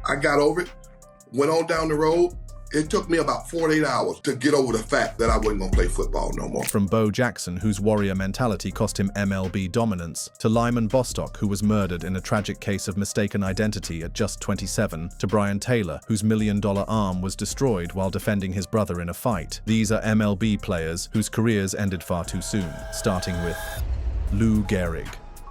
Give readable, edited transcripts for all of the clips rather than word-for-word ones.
I got over it, went on down the road. It took me about 48 hours to get over the fact that I wasn't going to play football no more. From Bo Jackson, whose warrior mentality cost him MLB dominance, to Lyman Bostock, who was murdered in a tragic case of mistaken identity at just 27, to Brian Taylor, whose $1 million arm was destroyed while defending his brother in a fight. These are MLB players whose careers ended far too soon, starting with Lou Gehrig.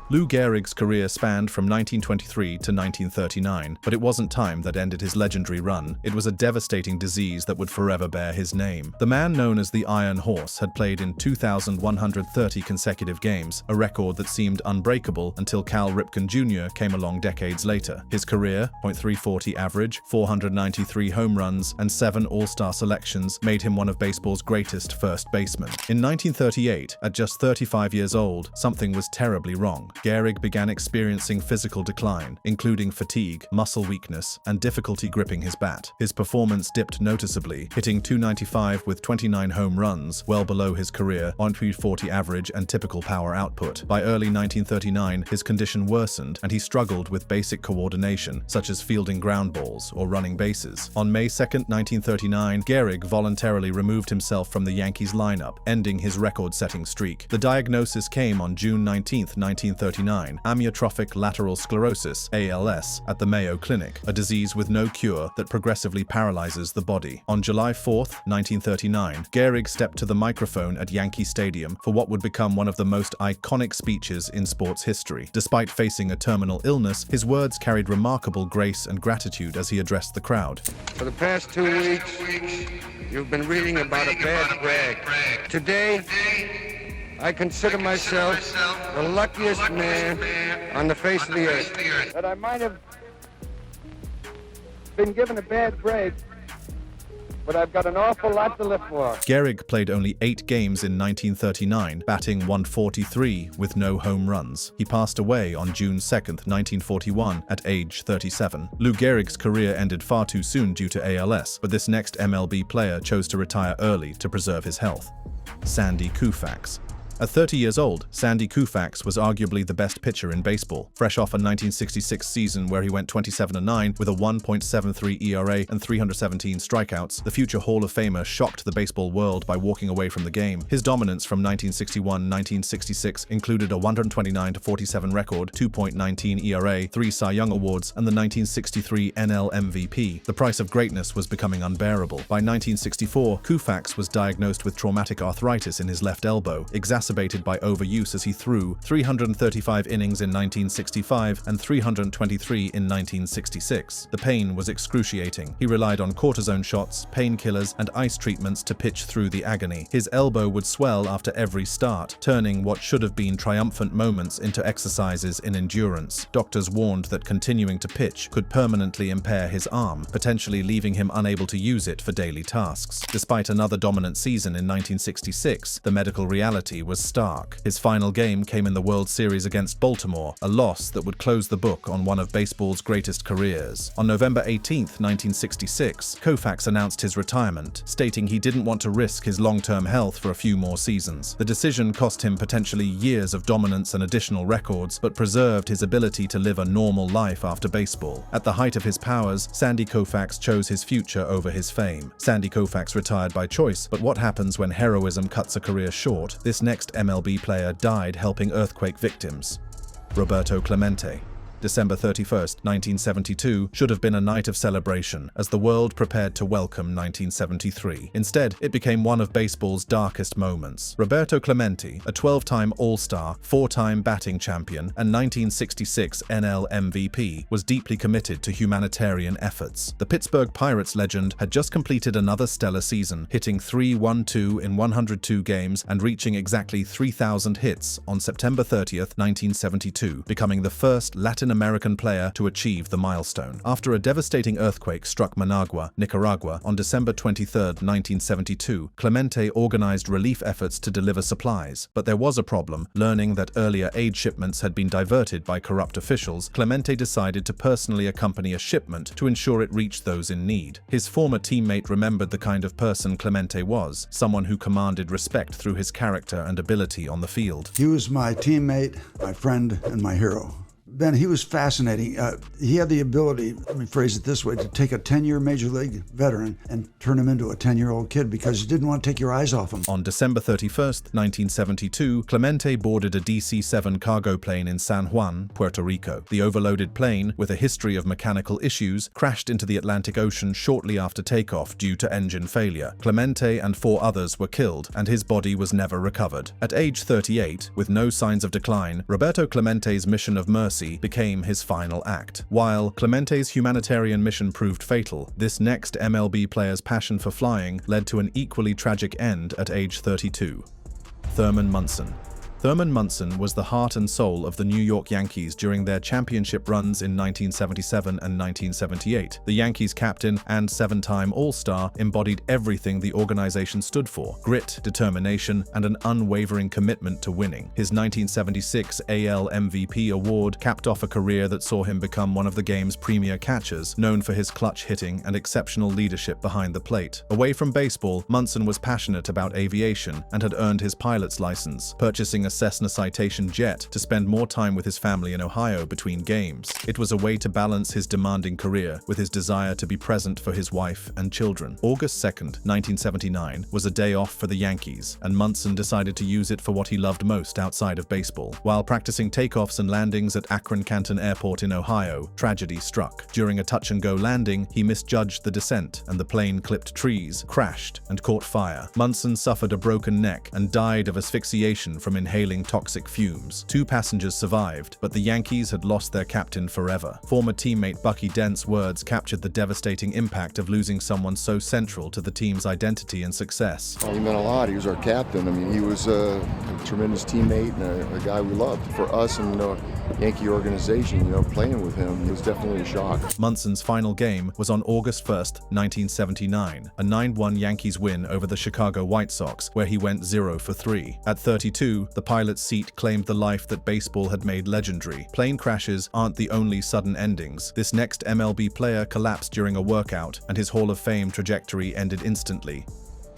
Lou Gehrig's career spanned from 1923 to 1939, but it wasn't time that ended his legendary run. It was a devastating disease that would forever bear his name. The man known as the Iron Horse had played in 2,130 consecutive games, a record that seemed unbreakable until Cal Ripken Jr. came along decades later. His career, .340 average, 493 home runs, and 7 All-Star selections made him one of baseball's greatest first basemen. In 1938, at just 35 years old, something was terribly wrong. Gehrig began experiencing physical decline, including fatigue, muscle weakness, and difficulty gripping his bat. His performance dipped noticeably, hitting .295 with 29 home runs, well below his career .340 average and typical power output. By early 1939, his condition worsened, and he struggled with basic coordination, such as fielding ground balls or running bases. On May 2, 1939, Gehrig voluntarily removed himself from the Yankees lineup, ending his record-setting streak. The diagnosis came on June 19, 1939, amyotrophic lateral sclerosis, ALS, at the Mayo Clinic, a disease with no cure that progressively paralyzes the body. On July 4, 1939, Gehrig stepped to the microphone at Yankee Stadium for what would become one of the most iconic speeches in sports history. Despite facing a terminal illness, his words carried remarkable grace and gratitude as he addressed the crowd. For the past 2 weeks, you've been reading about a bad brag. Today, I consider myself the luckiest man on the face of the earth. That I might have been given a bad break, but I've got an awful lot to live for. Gehrig played only 8 games in 1939, batting .143 with no home runs. He passed away on June 2, 1941, at age 37. Lou Gehrig's career ended far too soon due to ALS, but this next MLB player chose to retire early to preserve his health. Sandy Koufax. At 30 years old, Sandy Koufax was arguably the best pitcher in baseball. Fresh off a 1966 season where he went 27-9 with a 1.73 ERA and 317 strikeouts, the future Hall of Famer shocked the baseball world by walking away from the game. His dominance from 1961-1966 included a 129-47 record, 2.19 ERA, 3 Cy Young Awards, and the 1963 NL MVP. The price of greatness was becoming unbearable. By 1964, Koufax was diagnosed with traumatic arthritis in his left elbow, exacerbated by overuse as he threw 335 innings in 1965 and 323 in 1966. The pain was excruciating. He relied on cortisone shots, painkillers, and ice treatments to pitch through the agony. His elbow would swell after every start, turning what should have been triumphant moments into exercises in endurance. Doctors warned that continuing to pitch could permanently impair his arm, potentially leaving him unable to use it for daily tasks. Despite another dominant season in 1966, the medical reality was stark. His final game came in the World Series against Baltimore, a loss that would close the book on one of baseball's greatest careers. On November 18, 1966, Koufax announced his retirement, stating he didn't want to risk his long-term health for a few more seasons. The decision cost him potentially years of dominance and additional records, but preserved his ability to live a normal life after baseball. At the height of his powers, Sandy Koufax chose his future over his fame. Sandy Koufax retired by choice, but what happens when heroism cuts a career short? This next MLB player died helping earthquake victims. Roberto Clemente. December 31, 1972, should have been a night of celebration as the world prepared to welcome 1973. Instead, it became one of baseball's darkest moments. Roberto Clemente, a 12-time All-Star, 4-time batting champion, and 1966 NL MVP, was deeply committed to humanitarian efforts. The Pittsburgh Pirates legend had just completed another stellar season, hitting .312 in 102 games and reaching exactly 3,000 hits on September 30, 1972, becoming the first Latin American player to achieve the milestone. After a devastating earthquake struck Managua, Nicaragua, on December 23, 1972, Clemente organized relief efforts to deliver supplies. But there was a problem. Learning that earlier aid shipments had been diverted by corrupt officials, Clemente decided to personally accompany a shipment to ensure it reached those in need. His former teammate remembered the kind of person Clemente was, someone who commanded respect through his character and ability on the field. He was my teammate, my friend, and my hero. Ben, he was fascinating. He had the ability, let me phrase it this way, to take a 10-year Major League veteran and turn him into a 10-year-old kid because you didn't want to take your eyes off him. On December 31st, 1972, Clemente boarded a DC-7 cargo plane in San Juan, Puerto Rico. The overloaded plane, with a history of mechanical issues, crashed into the Atlantic Ocean shortly after takeoff due to engine failure. Clemente and 4 others were killed, and his body was never recovered. At age 38, with no signs of decline, Roberto Clemente's mission of mercy became his final act. While Clemente's humanitarian mission proved fatal, this next MLB player's passion for flying led to an equally tragic end at age 32. Thurman Munson. Thurman Munson was the heart and soul of the New York Yankees during their championship runs in 1977 and 1978. The Yankees captain and 7-time All-Star embodied everything the organization stood for: grit, determination, and an unwavering commitment to winning. His 1976 AL MVP award capped off a career that saw him become one of the game's premier catchers, known for his clutch hitting and exceptional leadership behind the plate. Away from baseball, Munson was passionate about aviation and had earned his pilot's license, purchasing a Cessna Citation jet to spend more time with his family in Ohio between games. It was a way to balance his demanding career with his desire to be present for his wife and children. August 2nd, 1979 was a day off for the Yankees, and Munson decided to use it for what he loved most outside of baseball. While practicing takeoffs and landings at Akron-Canton Airport in Ohio, tragedy struck. During a touch-and-go landing, he misjudged the descent, and the plane clipped trees, crashed, and caught fire. Munson suffered a broken neck and died of asphyxiation from inhaling toxic fumes. 2 passengers survived, but the Yankees had lost their captain forever. Former teammate Bucky Dent's words captured the devastating impact of losing someone so central to the team's identity and success. He meant a lot. He was our captain. I mean, he was a tremendous teammate and a guy we loved. For us and the Yankee organization, playing with him, it was definitely a shock. Munson's final game was on August 1st, 1979, a 9-1 Yankees win over the Chicago White Sox, where he went 0 for 3. At 32, the pilot's seat claimed the life that baseball had made legendary. Plane crashes aren't the only sudden endings. This next MLB player collapsed during a workout, and his Hall of Fame trajectory ended instantly.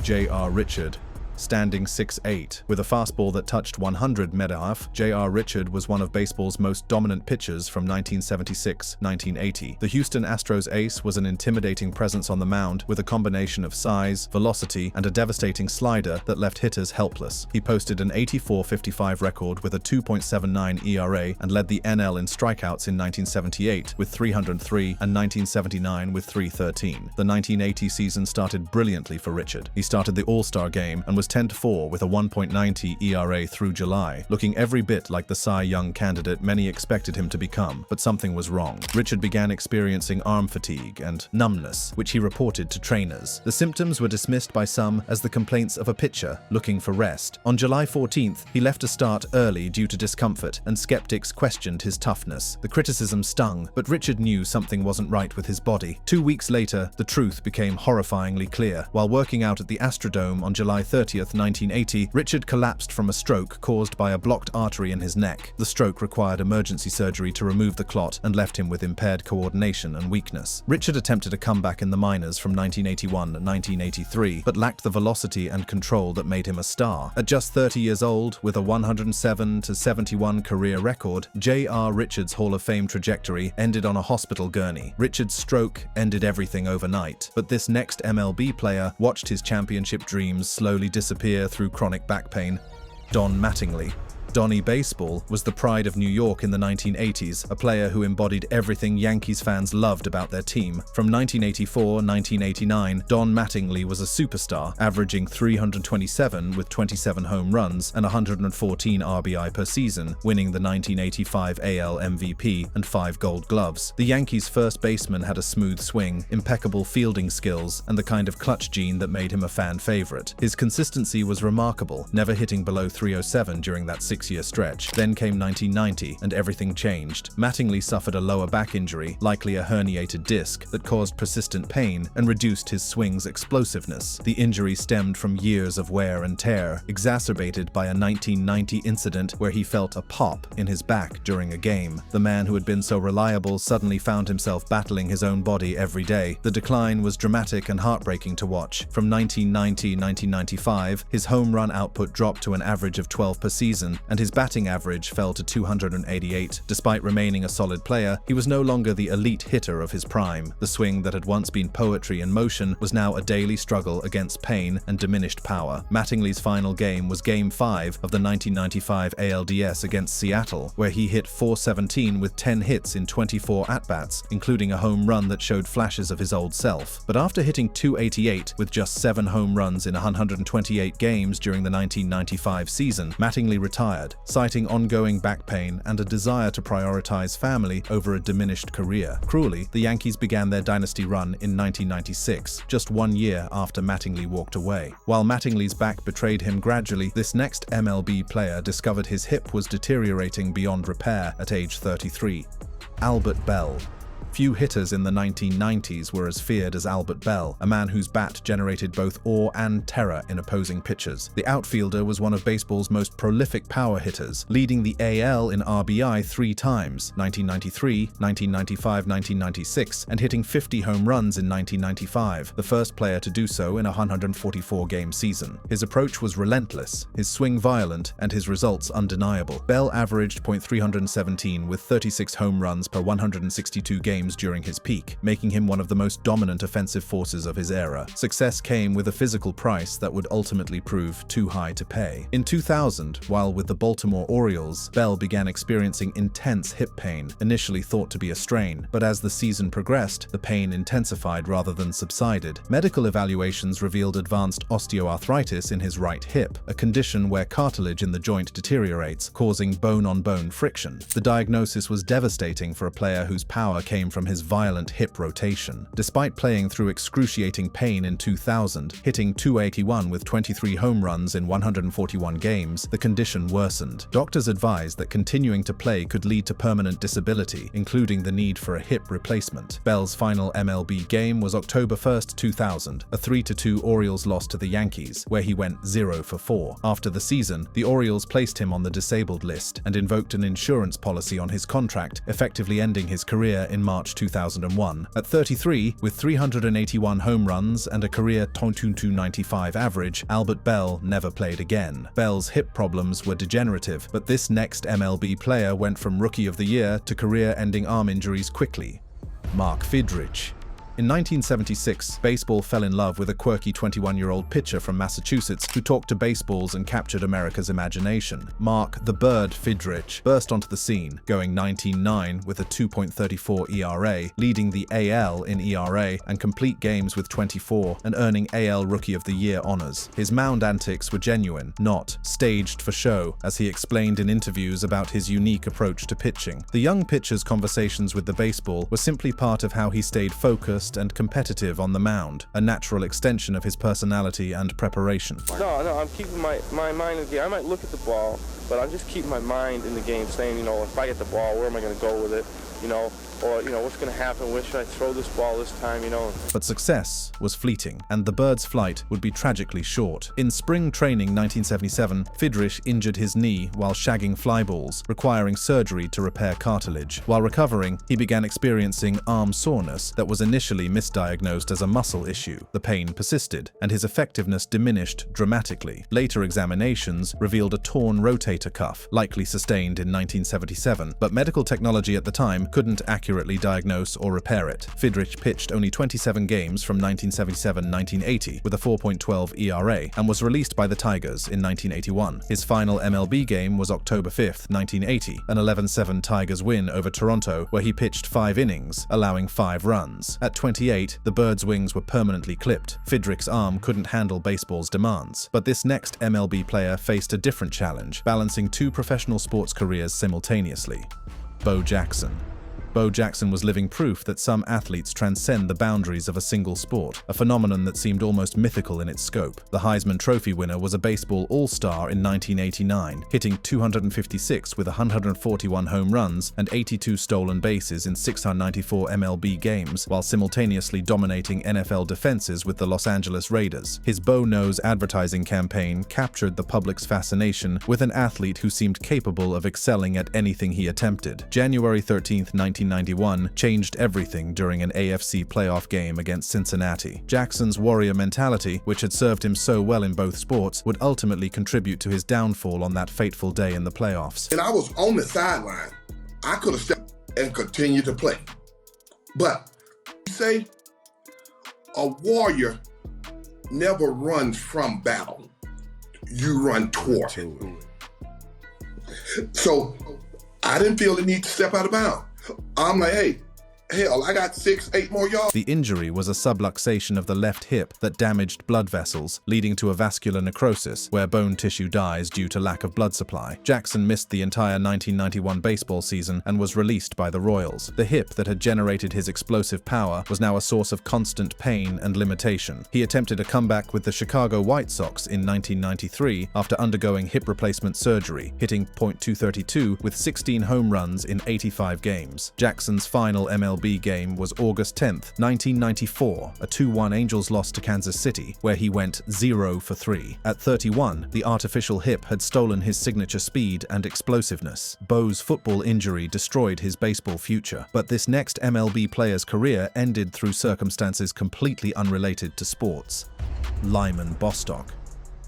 J.R. Richard. Standing 6'8", with a fastball that touched 100 mph, J.R. Richard was one of baseball's most dominant pitchers from 1976-1980. The Houston Astros ace was an intimidating presence on the mound with a combination of size, velocity, and a devastating slider that left hitters helpless. He posted an 84-55 record with a 2.79 ERA and led the NL in strikeouts in 1978 with 303 and 1979 with 313. The 1980 season started brilliantly for Richard. He started the All-Star game and was 10-4 with a 1.90 ERA through July, looking every bit like the Cy Young candidate many expected him to become, but something was wrong. Richard began experiencing arm fatigue and numbness, which he reported to trainers. The symptoms were dismissed by some as the complaints of a pitcher looking for rest. On July 14th, he left a start early due to discomfort, and skeptics questioned his toughness. The criticism stung, but Richard knew something wasn't right with his body. 2 weeks later, the truth became horrifyingly clear. While working out at the Astrodome on July 30th, 1980, Richard collapsed from a stroke caused by a blocked artery in his neck. The stroke required emergency surgery to remove the clot and left him with impaired coordination and weakness. Richard attempted a comeback in the minors from 1981 to 1983, but lacked the velocity and control that made him a star. At just 30 years old, with a 107-71 career record, J.R. Richard's Hall of Fame trajectory ended on a hospital gurney. Richard's stroke ended everything overnight, but this next MLB player watched his championship dreams slowly disappear through chronic back pain. Don Mattingly. Donnie Baseball was the pride of New York in the 1980s, a player who embodied everything Yankees fans loved about their team. From 1984-1989, Don Mattingly was a superstar, averaging 327 with 27 home runs and 114 RBI per season, winning the 1985 AL MVP and 5 Gold Gloves. The Yankees' first baseman had a smooth swing, impeccable fielding skills, and the kind of clutch gene that made him a fan favorite. His consistency was remarkable, never hitting below 307 during that 6-year stretch. Then came 1990, and everything changed. Mattingly suffered a lower back injury, likely a herniated disc, that caused persistent pain and reduced his swing's explosiveness. The injury stemmed from years of wear and tear, exacerbated by a 1990 incident where he felt a pop in his back during a game. The man who had been so reliable suddenly found himself battling his own body every day. The decline was dramatic and heartbreaking to watch. From 1990-1995, his home run output dropped to an average of 12 per season, and his batting average fell to 288. Despite remaining a solid player, he was no longer the elite hitter of his prime. The swing that had once been poetry in motion was now a daily struggle against pain and diminished power. Mattingly's final game was Game 5 of the 1995 ALDS against Seattle, where he hit .417 with 10 hits in 24 at-bats, including a home run that showed flashes of his old self. But after hitting .288 with just 7 home runs in 128 games during the 1995 season, Mattingly retired, citing ongoing back pain and a desire to prioritize family over a diminished career. Cruelly, the Yankees began their dynasty run in 1996, just 1 year after Mattingly walked away. While Mattingly's back betrayed him gradually, this next MLB player discovered his hip was deteriorating beyond repair at age 33. Albert Belle. Few hitters in the 1990s were as feared as Albert Belle, a man whose bat generated both awe and terror in opposing pitchers. The outfielder was one of baseball's most prolific power hitters, leading the AL in RBI 3 times, 1993, 1995, 1996, and hitting 50 home runs in 1995, the first player to do so in a 144-game season. His approach was relentless, his swing violent, and his results undeniable. Belle averaged .317 with 36 home runs per 162 games during his peak, making him one of the most dominant offensive forces of his era. Success came with a physical price that would ultimately prove too high to pay. In 2000, while with the Baltimore Orioles, Belle began experiencing intense hip pain, initially thought to be a strain, but as the season progressed, the pain intensified rather than subsided. Medical evaluations revealed advanced osteoarthritis in his right hip, a condition where cartilage in the joint deteriorates, causing bone-on-bone friction. The diagnosis was devastating for a player whose power came from his violent hip rotation. Despite playing through excruciating pain in 2000, hitting .281 with 23 home runs in 141 games, the condition worsened. Doctors advised that continuing to play could lead to permanent disability, including the need for a hip replacement. Belle's final MLB game was October 1, 2000, a 3-2 Orioles loss to the Yankees, where he went 0 for 4. After the season, the Orioles placed him on the disabled list and invoked an insurance policy on his contract, effectively ending his career in March 2001. At 33, with 381 home runs and a career .295 average, Albert Belle never played again. Belle's hip problems were degenerative, but this next MLB player went from Rookie of the Year to career-ending arm injuries quickly. Mark Fidrych. In 1976, baseball fell in love with a quirky 21-year-old pitcher from Massachusetts who talked to baseballs and captured America's imagination. Mark "the Bird" Fidrych burst onto the scene, going 19-9 with a 2.34 ERA, leading the AL in ERA and complete games with 24, and earning AL Rookie of the Year honors. His mound antics were genuine, not staged for show, as he explained in interviews about his unique approach to pitching. The young pitcher's conversations with the baseball were simply part of how he stayed focused and competitive on the mound, a natural extension of his personality and preparation. No, I'm keeping my mind in the game. I might look at the ball, but I'm just keeping my mind in the game, saying, if I get the ball, where am I going to go with it, or, what's going to happen, where should I throw this ball this time, But success was fleeting, and the Bird's flight would be tragically short. In spring training 1977, Fidrych injured his knee while shagging fly balls, requiring surgery to repair cartilage. While recovering, he began experiencing arm soreness that was initially misdiagnosed as a muscle issue. The pain persisted, and his effectiveness diminished dramatically. Later examinations revealed a torn rotator cuff, likely sustained in 1977, but medical technology at the time couldn't accurately diagnose or repair it. Fidrych pitched only 27 games from 1977-1980 with a 4.12 ERA and was released by the Tigers in 1981. His final MLB game was October 5, 1980, an 11-7 Tigers win over Toronto, where he pitched 5 innings, allowing 5 runs. At 28, the Bird's wings were permanently clipped. Fidrych's arm couldn't handle baseball's demands. But this next MLB player faced a different challenge, balancing 2 professional sports careers simultaneously. Bo Jackson. Bo Jackson was living proof that some athletes transcend the boundaries of a single sport, a phenomenon that seemed almost mythical in its scope. The Heisman Trophy winner was a baseball all-star in 1989, hitting .256 with 141 home runs and 82 stolen bases in 694 MLB games, while simultaneously dominating NFL defenses with the Los Angeles Raiders. His Bo Knows advertising campaign captured the public's fascination with an athlete who seemed capable of excelling at anything he attempted. January 13, 1991 changed everything during an AFC playoff game against Cincinnati. Jackson's warrior mentality, which had served him so well in both sports, would ultimately contribute to his downfall on that fateful day in the playoffs. And I was on the sideline. I could have stepped and continued to play. But, say, a warrior never runs from battle. You run toward it. So, I didn't feel the need to step out of bounds. I'm like, hey, hell, I got 6-8 more yards. The injury was a subluxation of the left hip that damaged blood vessels, leading to a vascular necrosis, where bone tissue dies due to lack of blood supply. Jackson missed the entire 1991 baseball season and was released by the Royals. The hip that had generated his explosive power was now a source of constant pain and limitation. He attempted a comeback with the Chicago White Sox in 1993 after undergoing hip replacement surgery, hitting .232 with 16 home runs in 85 games. Jackson's final MLB game was August 10th, 1994, a 2-1 Angels loss to Kansas City, where he went 0 for 3. At 31, the artificial hip had stolen his signature speed and explosiveness. Bo's football injury destroyed his baseball future, but this next MLB player's career ended through circumstances completely unrelated to sports. Lyman Bostock.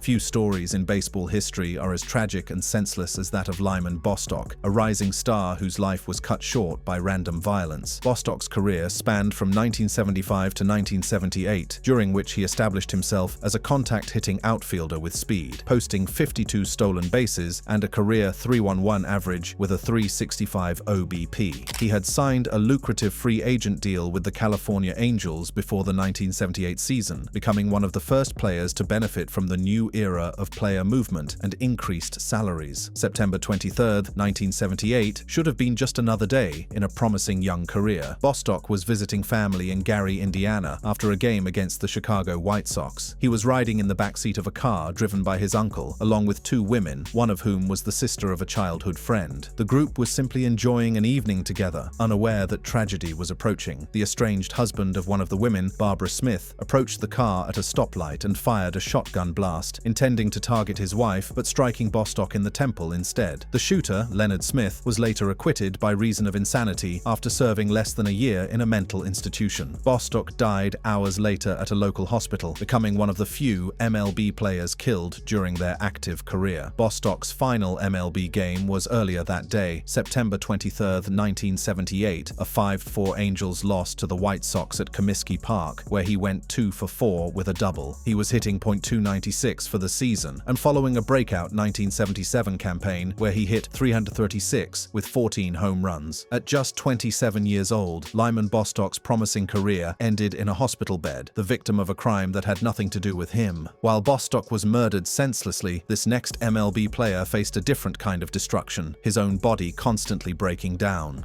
Few stories in baseball history are as tragic and senseless as that of Lyman Bostock, a rising star whose life was cut short by random violence. Bostock's career spanned from 1975 to 1978, during which he established himself as a contact-hitting outfielder with speed, posting 52 stolen bases and a career .311 average with a .365 OBP. He had signed a lucrative free agent deal with the California Angels before the 1978 season, becoming one of the first players to benefit from the new era of player movement and increased salaries. September 23, 1978 should have been just another day in a promising young career. Bostock was visiting family in Gary, Indiana after a game against the Chicago White Sox. He was riding in the backseat of a car driven by his uncle, along with 2 women, one of whom was the sister of a childhood friend. The group was simply enjoying an evening together, unaware that tragedy was approaching. The estranged husband of one of the women, Barbara Smith, approached the car at a stoplight and fired a shotgun blast, intending to target his wife but striking Bostock in the temple instead. The shooter, Leonard Smith, was later acquitted by reason of insanity after serving less than a year in a mental institution. Bostock died hours later at a local hospital, becoming one of the few MLB players killed during their active career. Bostock's final MLB game was earlier that day, September 23, 1978, a 5-4 Angels loss to the White Sox at Comiskey Park, where he went 2 for 4 with a double. He was hitting .296 for the season, and following a breakout 1977 campaign where he hit .336 with 14 home runs. At just 27 years old, Lyman Bostock's promising career ended in a hospital bed, the victim of a crime that had nothing to do with him. While Bostock was murdered senselessly, this next MLB player faced a different kind of destruction, his own body constantly breaking down.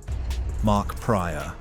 Mark Prior.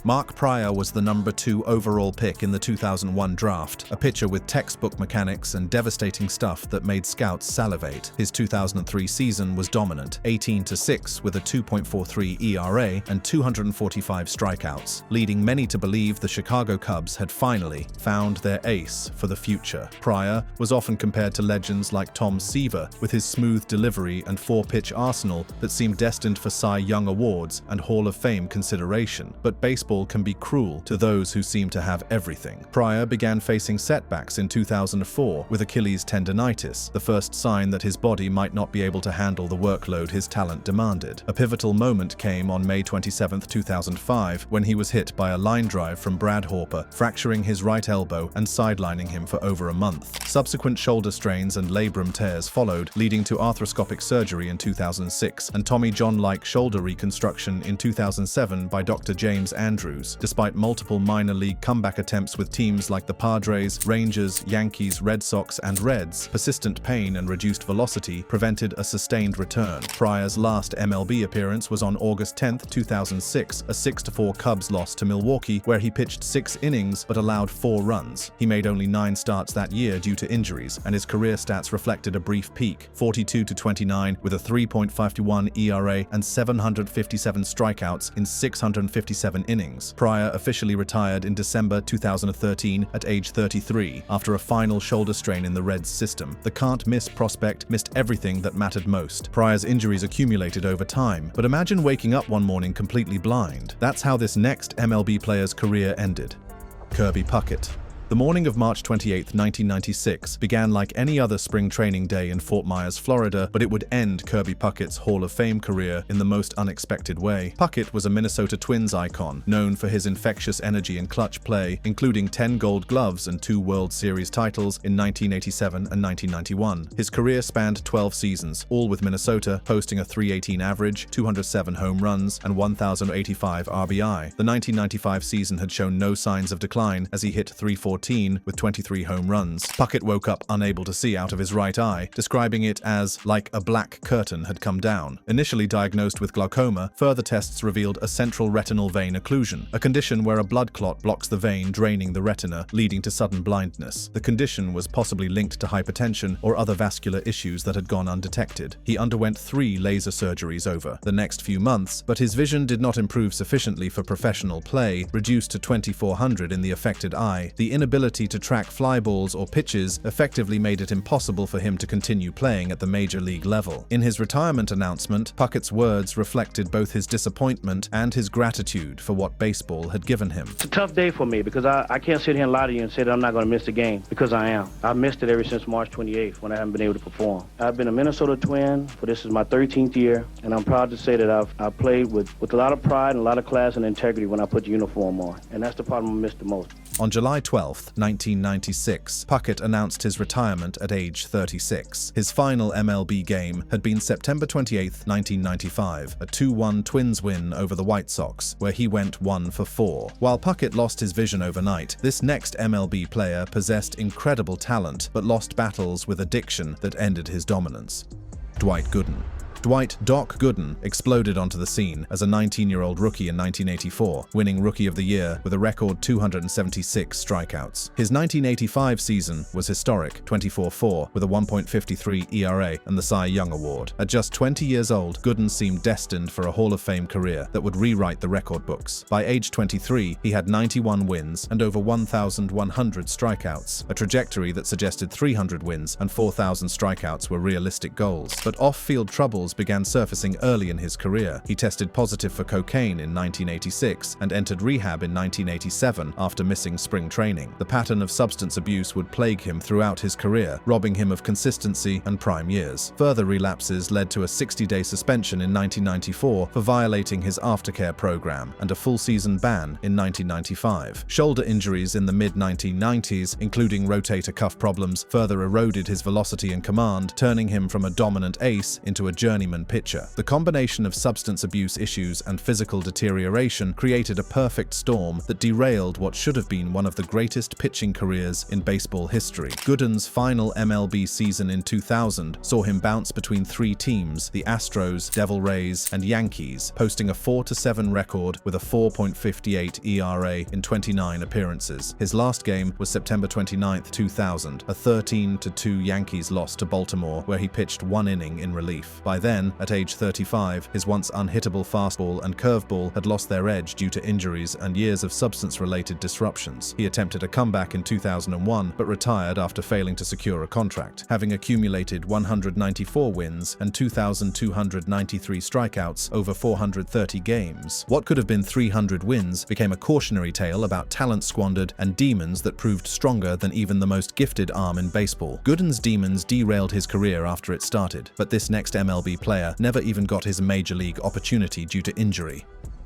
Mark Prior was the number 2 overall pick in the 2001 draft, a pitcher with textbook mechanics and devastating stuff that made scouts salivate. His 2003 season was dominant, 18-6 with a 2.43 ERA and 245 strikeouts, leading many to believe the Chicago Cubs had finally found their ace for the future. Prior was often compared to legends like Tom Seaver, with his smooth delivery and 4-pitch arsenal that seemed destined for Cy Young awards and Hall of Fame consideration, but baseball can be cruel to those who seem to have everything. Prior began facing setbacks in 2004 with Achilles tendonitis, the first sign that his body might not be able to handle the workload his talent demanded. A pivotal moment came on May 27, 2005, when he was hit by a line drive from Brad Harper, fracturing his right elbow and sidelining him for over a month. Subsequent shoulder strains and labrum tears followed, leading to arthroscopic surgery in 2006 and Tommy John-like shoulder reconstruction in 2007 by Dr. James Andrews. Despite multiple minor league comeback attempts with teams like the Padres, Rangers, Yankees, Red Sox, and Reds, persistent pain and reduced velocity prevented a sustained return. Prior's last MLB appearance was on August 10, 2006, a 6-4 Cubs loss to Milwaukee, where he pitched 6 innings but allowed 4 runs. He made only 9 starts that year due to injuries, and his career stats reflected a brief peak, 42-29 with a 3.51 ERA and 757 strikeouts in 657 innings. innings. Pryor officially retired in December 2013 at age 33 after a final shoulder strain in the Reds' system. The can't-miss prospect missed everything that mattered most. Pryor's injuries accumulated over time, but imagine waking up one morning completely blind. That's how this next MLB player's career ended. Kirby Puckett. The morning of March 28, 1996 began like any other spring training day in Fort Myers, Florida, but it would end Kirby Puckett's Hall of Fame career in the most unexpected way. Puckett was a Minnesota Twins icon, known for his infectious energy and clutch play, including 10 Gold Gloves and 2 World Series titles in 1987 and 1991. His career spanned 12 seasons, all with Minnesota, posting a .318 average, 207 home runs, and 1,085 RBI. The 1995 season had shown no signs of decline as he hit .314 with 23 home runs. Puckett woke up unable to see out of his right eye, describing it as like a black curtain had come down. Initially diagnosed with glaucoma, further tests revealed a central retinal vein occlusion, a condition where a blood clot blocks the vein draining the retina, leading to sudden blindness. The condition was possibly linked to hypertension or other vascular issues that had gone undetected. He underwent 3 laser surgeries over the next few months, but his vision did not improve sufficiently for professional play, reduced to 2400 in the affected eye. The inability to track fly balls or pitches effectively made it impossible for him to continue playing at the major league level. In his retirement announcement, Puckett's words reflected both his disappointment and his gratitude for what baseball had given him. It's a tough day for me because I can't sit here and lie to you and say that I'm not going to miss the game, because I am. I've missed it ever since March 28th when I haven't been able to perform. I've been a Minnesota Twin for this is my 13th year, and I'm proud to say that I've played with a lot of pride and a lot of class and integrity when I put the uniform on, and that's the part I miss the most. On July 12, 1996, Puckett announced his retirement at age 36. His final MLB game had been September 28, 1995, a 2-1 Twins win over the White Sox, where he went 1 for 4. While Puckett lost his vision overnight, this next MLB player possessed incredible talent but lost battles with addiction that ended his dominance. Dwight Gooden. Dwight "Doc" Gooden exploded onto the scene as a 19-year-old rookie in 1984, winning Rookie of the Year with a record 276 strikeouts. His 1985 season was historic, 24-4, with a 1.53 ERA and the Cy Young Award. At just 20 years old, Gooden seemed destined for a Hall of Fame career that would rewrite the record books. By age 23, he had 91 wins and over 1,100 strikeouts, a trajectory that suggested 300 wins and 4,000 strikeouts were realistic goals. But off-field troubles began surfacing early in his career. He tested positive for cocaine in 1986 and entered rehab in 1987 after missing spring training. The pattern of substance abuse would plague him throughout his career, robbing him of consistency and prime years. Further relapses led to a 60-day suspension in 1994 for violating his aftercare program and a full-season ban in 1995. Shoulder injuries in the mid-1990s, including rotator cuff problems, further eroded his velocity and command, turning him from a dominant ace into a journeyman pitcher. The combination of substance abuse issues and physical deterioration created a perfect storm that derailed what should have been one of the greatest pitching careers in baseball history. Gooden's final MLB season in 2000 saw him bounce between 3 teams, the Astros, Devil Rays, and Yankees, posting a 4-7 record with a 4.58 ERA in 29 appearances. His last game was September 29, 2000, a 13-2 Yankees loss to Baltimore, where he pitched 1 inning in relief. By then, at age 35, his once unhittable fastball and curveball had lost their edge due to injuries and years of substance-related disruptions. He attempted a comeback in 2001, but retired after failing to secure a contract, having accumulated 194 wins and 2,293 strikeouts over 430 games. What could have been 300 wins became a cautionary tale about talent squandered and demons that proved stronger than even the most gifted arm in baseball. Gooden's demons derailed his career after it started, but this next MLB player never even got his major league opportunity due to injury.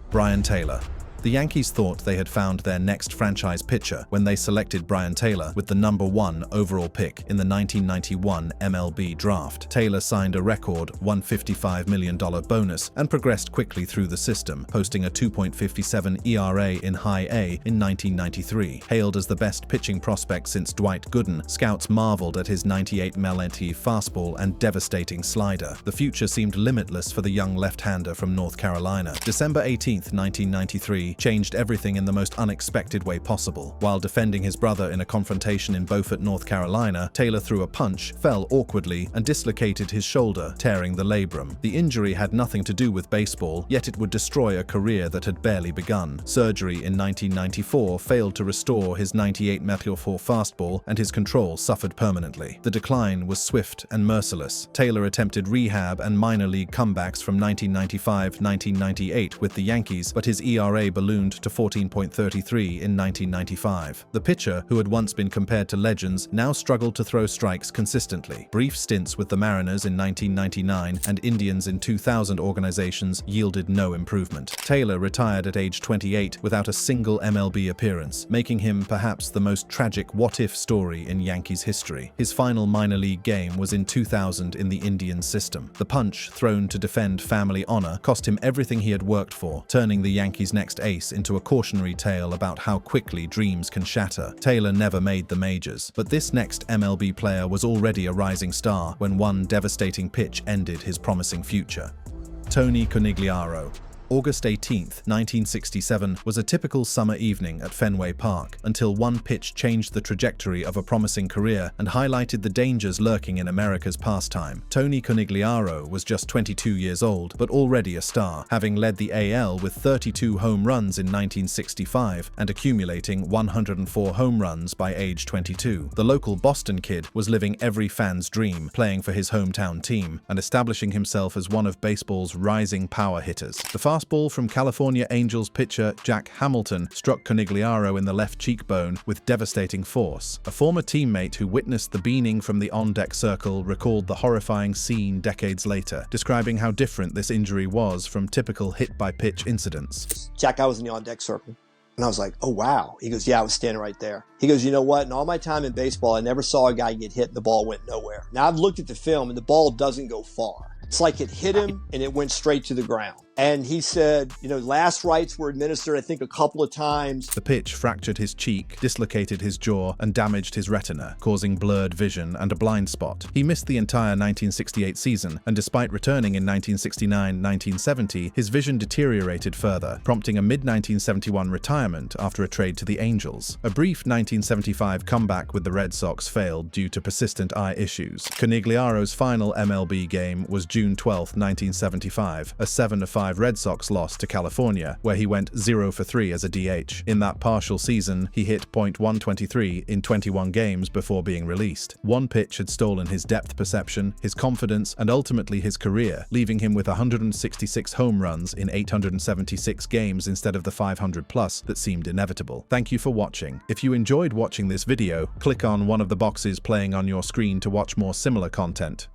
Brian Taylor. The Yankees thought they had found their next franchise pitcher when they selected Brian Taylor with the #1 overall pick in the 1991 MLB draft. Taylor signed a record $155 million bonus and progressed quickly through the system, posting a 2.57 ERA in High A in 1993. Hailed as the best pitching prospect since Dwight Gooden, scouts marveled at his 98 mph fastball and devastating slider. The future seemed limitless for the young left-hander from North Carolina. December 18, 1993, changed everything in the most unexpected way possible. While defending his brother in a confrontation in Beaufort, North Carolina, Taylor threw a punch, fell awkwardly, and dislocated his shoulder, tearing the labrum. The injury had nothing to do with baseball, yet it would destroy a career that had barely begun. Surgery in 1994 failed to restore his 98-mile-per-hour fastball, and his control suffered permanently. The decline was swift and merciless. Taylor attempted rehab and minor league comebacks from 1995-1998 with the Yankees, but his ERA ballooned to 14.33 in 1995. The pitcher, who had once been compared to legends, now struggled to throw strikes consistently. Brief stints with the Mariners in 1999 and Indians in 2000 organizations yielded no improvement. Taylor retired at age 28 without a single MLB appearance, making him perhaps the most tragic what-if story in Yankees history. His final minor league game was in 2000 in the Indian system. The punch, thrown to defend family honor, cost him everything he had worked for, turning the Yankees' next ace into a cautionary tale about how quickly dreams can shatter. Taylor never made the majors, but this next MLB player was already a rising star when one devastating pitch ended his promising future. Tony Conigliaro. August 18, 1967 was a typical summer evening at Fenway Park until one pitch changed the trajectory of a promising career and highlighted the dangers lurking in America's pastime. Tony Conigliaro was just 22 years old, but already a star, having led the AL with 32 home runs in 1965 and accumulating 104 home runs by age 22. The local Boston kid was living every fan's dream, playing for his hometown team and establishing himself as one of baseball's rising power hitters. The fastball from California Angels pitcher Jack Hamilton struck Conigliaro in the left cheekbone with devastating force. A former teammate who witnessed the beaning from the on-deck circle recalled the horrifying scene decades later, describing how different this injury was from typical hit-by-pitch incidents. Jack, I was in the on-deck circle. And I was like, oh, wow. He goes, yeah, I was standing right there. He goes, you know what? In all my time in baseball, I never saw a guy get hit and the ball went nowhere. Now, I've looked at the film and the ball doesn't go far. It's like it hit him and it went straight to the ground. And he said, last rites were administered, I think, a couple of times. The pitch fractured his cheek, dislocated his jaw, and damaged his retina, causing blurred vision and a blind spot. He missed the entire 1968 season, and despite returning in 1969-1970, his vision deteriorated further, prompting a mid-1971 retirement after a trade to the Angels. A brief 1975 comeback with the Red Sox failed due to persistent eye issues. Conigliaro's final MLB game was June 12, 1975, a 7-5 Red Sox loss to California, where he went 0 for 3 as a DH. In that partial season, he hit .123 in 21 games before being released. One pitch had stolen his depth perception, his confidence, and ultimately his career, leaving him with 166 home runs in 876 games instead of the 500+ that seemed inevitable. Thank you for watching. If you enjoyed watching this video, click on one of the boxes playing on your screen to watch more similar content.